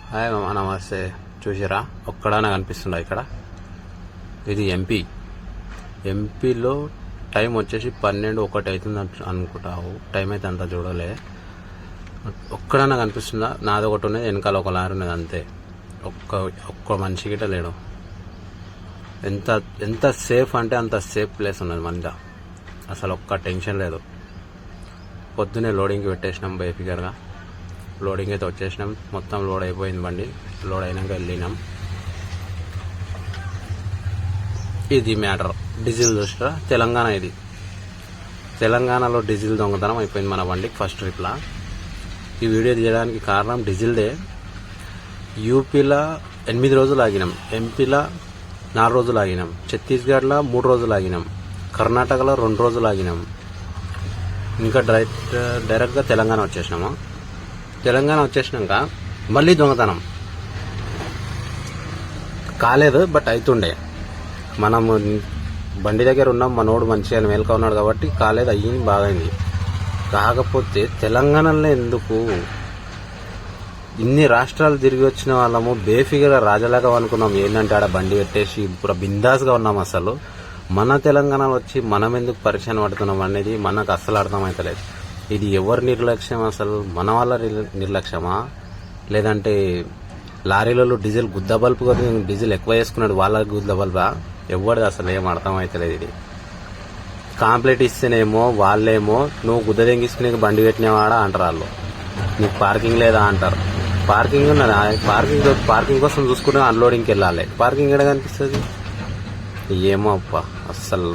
Hi మామ, నమస్తే. చూసారా, ఒక్కడానే కనిపిస్తుండ ఇక్కడ. ఇది ఎంపీలో టైం వచ్చేసి 12:01 అవుతుంది అనుకుంటావు. టైం అయితే అంతా చూడలే. ఒక్కడన్నా కనిపిస్తుందా? నాది ఒకటి ఉన్నది, వెనకాల ఒక లారీ ఉన్నది, అంతే. ఒక్క మనిషి గిట్ట లేడు. ఎంత ఎంత సేఫ్ అంటే అంత సేఫ్ ప్లేస్ ఉన్నది మన. అసలు ఒక్క టెన్షన్ లేదు. పొద్దునే లోడింగ్కి పెట్టేసినాం బేఫికర్గా. లోడింగ్ అయితే వచ్చేసినాం, మొత్తం లోడ్ అయిపోయింది బండి. లోడ్ అయినాక వెళ్ళినాం. ఇది మ్యాటర్. డీజిల్ చూసిరా, తెలంగాణ. ఇది తెలంగాణలో డీజిల్ దొంగతనం అయిపోయింది మన బండికి ఫస్ట్ ట్రిప్లా. ఈ వీడియో తీయడానికి కారణం డీజిల్దే. యూపీలో 8 రోజులు ఆగినాం, ఎంపీలో 4 రోజులు ఆగినాం, ఛత్తీస్గఢ్లో 3 రోజులు ఆగినాం, కర్ణాటకలో 2 రోజులు ఆగినాం. ఇంకా డైరెక్ట్గా తెలంగాణ వచ్చేసినాము. తెలంగాణ వచ్చేసినాక మళ్ళీ దొంగతనం కాలేదు, బట్ అవుతుండే. మనము బండి దగ్గర ఉన్నాం, మనోడు మంచిగా మేల్కా ఉన్నాడు కాబట్టి కాలేదు, అయ్యింది, బాగైంది. కాకపోతే తెలంగాణలో ఎందుకు ఇన్ని రాష్ట్రాలు తిరిగి వచ్చిన వాళ్ళము బేఫిగర్గా రాజలాగా అనుకున్నాం. ఏంటంటే ఆడ బండి పెట్టేసి ఇప్పుడు బిందాస్గా ఉన్నాం. అసలు మన తెలంగాణలో వచ్చి మనం ఎందుకు పరిచయం పడుతున్నాం అనేది మనకు అస్సలు అర్థమవుతలేదు. ఇది ఎవరి నిర్లక్ష్యం? అసలు మన వాళ్ళ నిర్లక్ష్యమా, లేదంటే లారీలలో డీజిల్ గుద్ద బల్బు కదా, డీజిల్ ఎక్కువ వేసుకున్నాడు వాళ్ళ గుద్ద బల్బా? ఎవరిది అసలు ఏం అర్థమవుతలేదు. ఇది కాంప్లైంట్ ఇస్తేనేమో వాళ్ళేమో నువ్వు గుద్ద తెంగించుకునే బండి పెట్టినవాడా అంటారు వాళ్ళు. నీకు పార్కింగ్ లేదా అంటారు. పార్కింగ్ ఉన్నదా? పార్కింగ్ కోసం చూసుకుంటే అన్లోడింగ్కి వెళ్ళాలి. పార్కింగ్ ఎక్కడ కనిపిస్తుంది? ఏమో అప్ప అస్సలు